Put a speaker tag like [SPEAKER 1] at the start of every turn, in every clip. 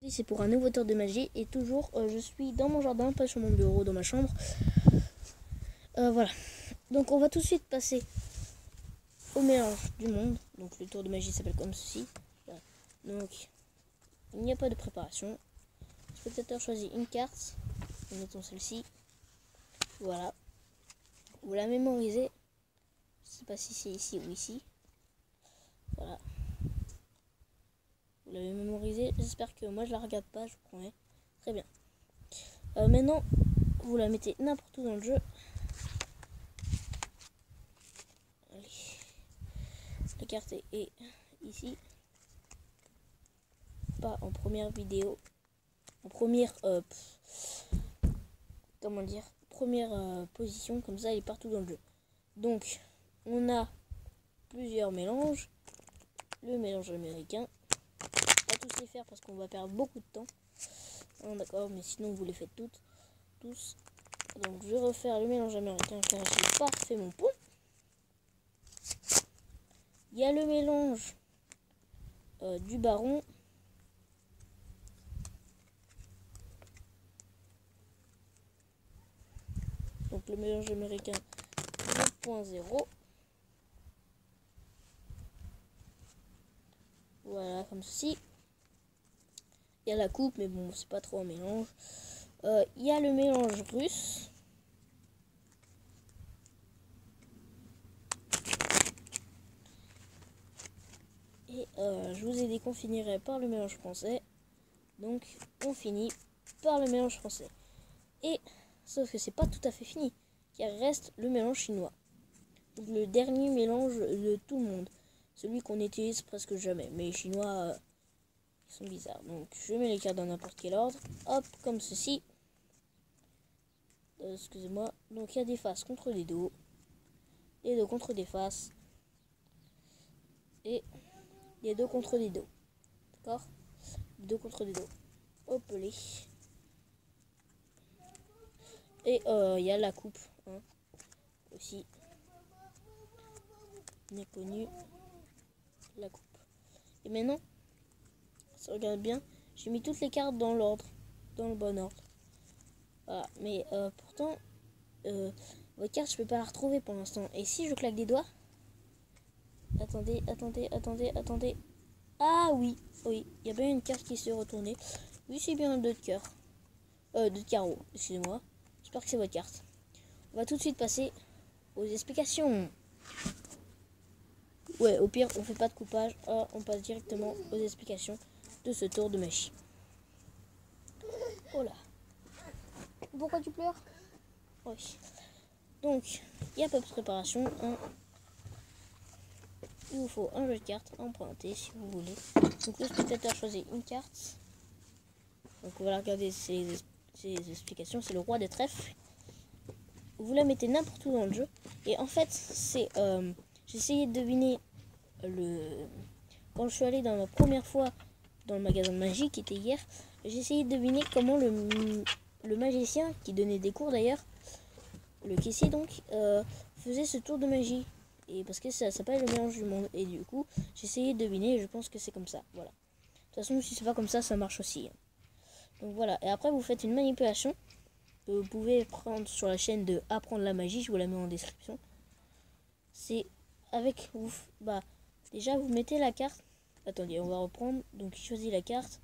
[SPEAKER 1] C'est pour un nouveau tour de magie et toujours je suis dans mon jardin, pas sur mon bureau, dans ma chambre. Voilà, donc on va tout de suite passer au mélange du monde. Donc le tour de magie s'appelle comme ceci. Voilà. Donc il n'y a pas de préparation. Le spectateur choisit une carte, mettons celle-ci. Voilà, vous la mémorisez. Je sais pas si c'est ici ou ici. Voilà, vous l'avez mémorisé. J'espère que moi je la regarde pas, je vous promets. Très bien. Maintenant vous la mettez n'importe où dans le jeu. Allez. La carte est ici, pas en première vidéo, en première comment dire, première position, comme ça elle est partout dans le jeu. Donc on a plusieurs mélanges. Le mélange américain, pas tous les faire parce qu'on va perdre beaucoup de temps, d'accord, mais sinon vous les faites tous. Donc je vais refaire le mélange américain car j'ai pas fait mon point. Il y a le mélange du baron. Donc le mélange américain 2.0. Voilà, comme ceci. Il y a la coupe, mais bon, c'est pas trop un mélange. Il y a le mélange russe. Et je vous ai dit qu'on finirait par le mélange français. Donc on finit par le mélange français. Et sauf que c'est pas tout à fait fini, car il reste le mélange chinois. Donc le dernier mélange de tout le monde. Celui qu'on n'utilise presque jamais. Mais les Chinois, ils sont bizarres. Donc je mets les cartes dans n'importe quel ordre. Hop, comme ceci. Excusez-moi. Donc il y a des faces contre des dos. Des dos contre des faces. Et des dos contre des dos. D'accord? Dos contre des dos. Hop les. Et il y a la coupe. Hein, aussi. Bien connu. La coupe. Et maintenant, ça regarde bien. J'ai mis toutes les cartes dans l'ordre. Dans le bon ordre. Voilà. Mais pourtant, votre carte, je peux pas la retrouver pour l'instant. Et si je claque des doigts? Attendez. Ah oui, il y a bien une carte qui s'est retournée. Oui, c'est bien un 2 de cœur. 2 de carreau, excusez-moi. J'espère que c'est votre carte. On va tout de suite passer aux explications. Ouais, au pire, on fait pas de coupage. On passe directement aux explications de ce tour de magie. Oh là. Pourquoi tu pleures? Oui. Donc, il y a pas de préparation. Il vous faut un jeu de cartes emprunté si vous voulez. Donc le spectateur choisit une carte. Donc on va regarder ces explications. C'est le roi des trèfles. Vous la mettez n'importe où dans le jeu. Et en fait, c'est j'ai essayé de deviner quand je suis allé dans ma première fois dans le magasin de magie qui était hier. J'ai essayé de deviner comment le magicien qui donnait des cours d'ailleurs, le caissier donc, faisait ce tour de magie. Et parce que ça s'appelle le mélange du monde. Et du coup, j'ai essayé de deviner et je pense que c'est comme ça. Voilà. De toute façon, si c'est pas comme ça marche aussi. Donc voilà. Et après, vous faites une manipulation que vous pouvez prendre sur la chaîne de Apprendre la magie. Je vous la mets en description. C'est avec vous. Déjà, vous mettez la carte. Attendez, on va reprendre. Donc, il choisit la carte.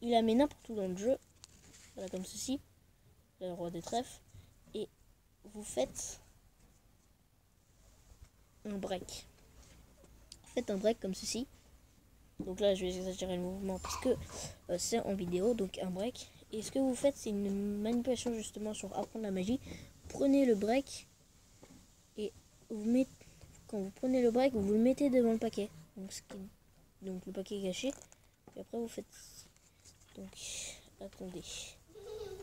[SPEAKER 1] Il la met n'importe où dans le jeu. Voilà, comme ceci. Le roi des trèfles. Et vous faites un break. Faites un break comme ceci. Donc là je vais exagérer le mouvement parce que c'est en vidéo, donc un break. Et ce que vous faites, c'est une manipulation justement sur Apprendre la magie. Prenez le break et quand vous prenez le break, vous le mettez devant le paquet. Donc le paquet est caché. Et après vous faites. Donc attendez.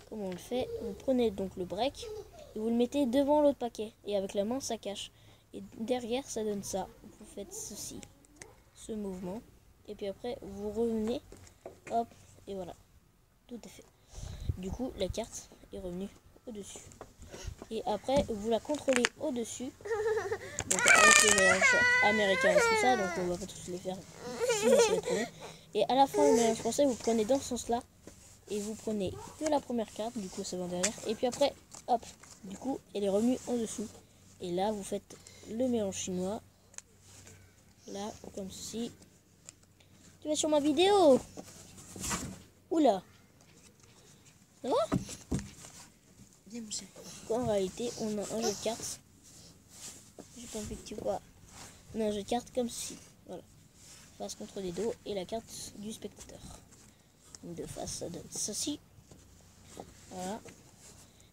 [SPEAKER 1] Comment on le fait? Vous prenez donc le break et vous le mettez devant l'autre paquet. Et avec la main ça cache. Et derrière ça donne ça. Vous faites ceci, ce mouvement. Et puis après vous revenez. Hop. Et voilà. Tout est fait. Du coup la carte est revenue au-dessus. Et après vous la contrôlez au-dessus. Donc avec le mélange américain et tout ça. Donc on va pas tous les faire. Sinon, et à la fin le mélange français vous prenez dans ce sens là. Et vous prenez que la première carte, du coup ça va derrière. Et puis après, hop, du coup elle est revenue en dessous. Et là vous faites le mélange chinois. Là, comme ceci. Tu vas sur ma vidéo. Oula. Ça va?
[SPEAKER 2] Viens, mon chéri.
[SPEAKER 1] En réalité, on a un jeu de cartes. J'ai pas envie que tu vois. On a un jeu de cartes comme ceci. Voilà. Face contre les dos et la carte du spectateur. Donc de face, ça donne ceci. Voilà.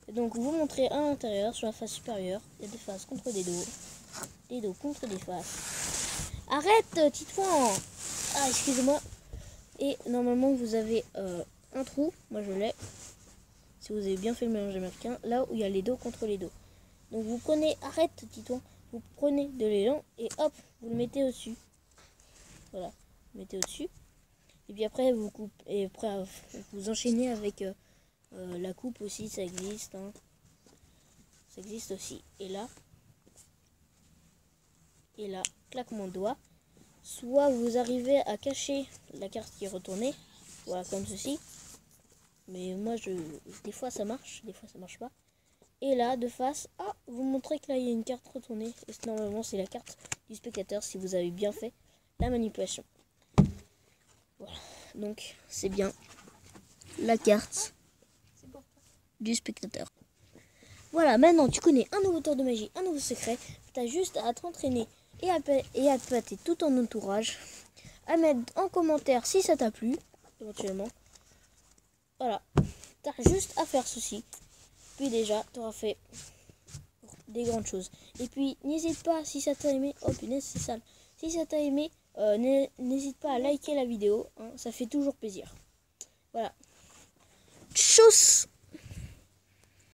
[SPEAKER 1] Et donc vous montrez à l'intérieur, sur la face supérieure, il y a des faces contre des dos contre des faces. Arrête, Titouan! Ah, excusez-moi. Et normalement, vous avez un trou. Moi, je l'ai. Si vous avez bien fait le mélange américain, là où il y a les dos contre les dos. Donc vous prenez, arrête Titouan, vous prenez de l'élan et hop, vous le mettez au-dessus. Voilà, vous mettez au-dessus. Et puis après, vous coupez, et après, vous enchaînez avec la coupe aussi, ça existe. Hein. Ça existe aussi. Et là, claquement de doigts. Soit vous arrivez à cacher la carte qui est retournée, voilà, comme ceci. Mais moi, des fois ça marche, des fois ça marche pas. Et là, de face, vous montrez que là, il y a une carte retournée. Et normalement, c'est la carte du spectateur si vous avez bien fait la manipulation. Voilà, donc c'est bien la carte du spectateur. Voilà, maintenant tu connais un nouveau tour de magie, un nouveau secret. Tu as juste à t'entraîner et à pâter tout ton entourage. À mettre en commentaire si ça t'a plu, éventuellement. Voilà, tu as juste à faire ceci. Puis déjà, tu auras fait des grandes choses. Et puis, n'hésite pas, si ça t'a aimé... Oh punaise, c'est sale. Si ça t'a aimé, n'hésite pas à liker la vidéo. Hein, ça fait toujours plaisir. Voilà. Tchuss!